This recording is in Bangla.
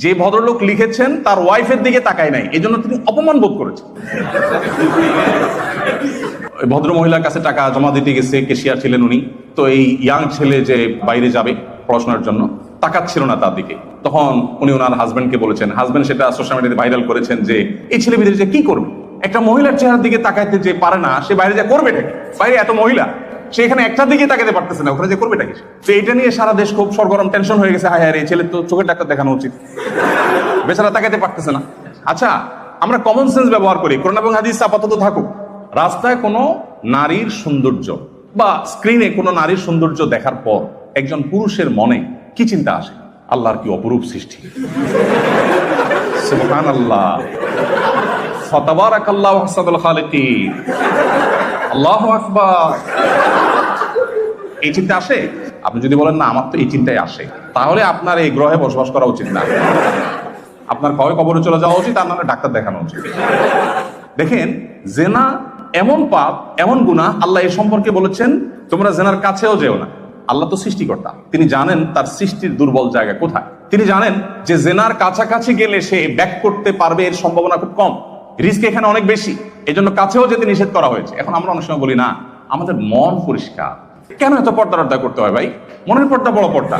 যে ভদ্রলোক লিখেছেন তার ওয়াইফের দিকে তাকায় নাই, এই জন্য তিনি অপমান বোধ করেছেন। ভদ্র মহিলার কাছে টাকা জমা দিতে গেছে, কেশিয়ার ছিলেন উনি, তো এই ইয়াং ছেলে যে বাইরে যাবে পড়াশোনার জন্য তাকাচ্ছিল না তার দিকে, তখন উনি ওনার হাজবেন্ডকে বলেছেন, হাজবেন্ড সেটা সোশ্যাল মিডিয়াতে ভাইরাল করেছেন যে এই ছেলে বিদেশে কি করবে, একটা মহিলার চেহারার দিকে তাকাইতে যে পারে না সে বাইরে যা করবে নাকি, বাইরে এত মহিলা সে এখানে একটার দিকে তাকাতে পারতেছে না, ওখানে যে করবে নাকি। তো এটা নিয়ে সারা দেশ খুব সরগরম, টেনশন হয়ে গেছে, হায় হায় এই ছেলে তো চোখের ডাক্তার দেখানো উচিত, বেচারা তাকাতে পারতেছে না। আচ্ছা, আমরা কমন সেন্স ব্যবহার করি, কোরআন এবং হাদিস আপাতত থাকুক। রাস্তায় কোনো নারীর সৌন্দর্য বা স্ক্রিনে কোনো নারীর সৌন্দর্য দেখার পর একজন পুরুষের মনে কি চিন্তা আসে? আল্লাহর কি অপরূপ সৃষ্টি, সুবহানাল্লাহ, ফাতাবারাকাল্লাহু আহসানুল খালিকিন, আল্লাহু আকবার। এই চিন্তা আসে? আপনি যদি বলেন না আমার তো এই চিন্তাই আসে, তাহলে আপনার এই গ্রহে বসবাস করা উচিত না, আপনার কবে কবরে চলে যাওয়া উচিত, আর নাহলে ডাক্তার দেখানো উচিত। দেখেন, জেনা এমন পাপ, এমন গুনাহ, আল্লাহ এই সম্পর্কে বলেছেন তোমরা জেনার কাছেও যেও না। আল্লাহ তো সৃষ্টিকর্তা, তিনি জানেন তার সৃষ্টির দুর্বল জায়গা কোথায়। তিনি জানেন যে জেনার কাছাকাছি গেলে সে ব্যাক করতে পারবে এর সম্ভাবনা খুব কম, রিস্ক এখানে অনেক বেশি, এই জন্য কাছেও যেতে নিষেধ করা হয়েছে। এখন আমরা অনেক সময় বলি না আমাদের মন পরিষ্কার, কেন এত পর্দা করতে হয় ভাই? মনের পর্দা বড় পর্দা।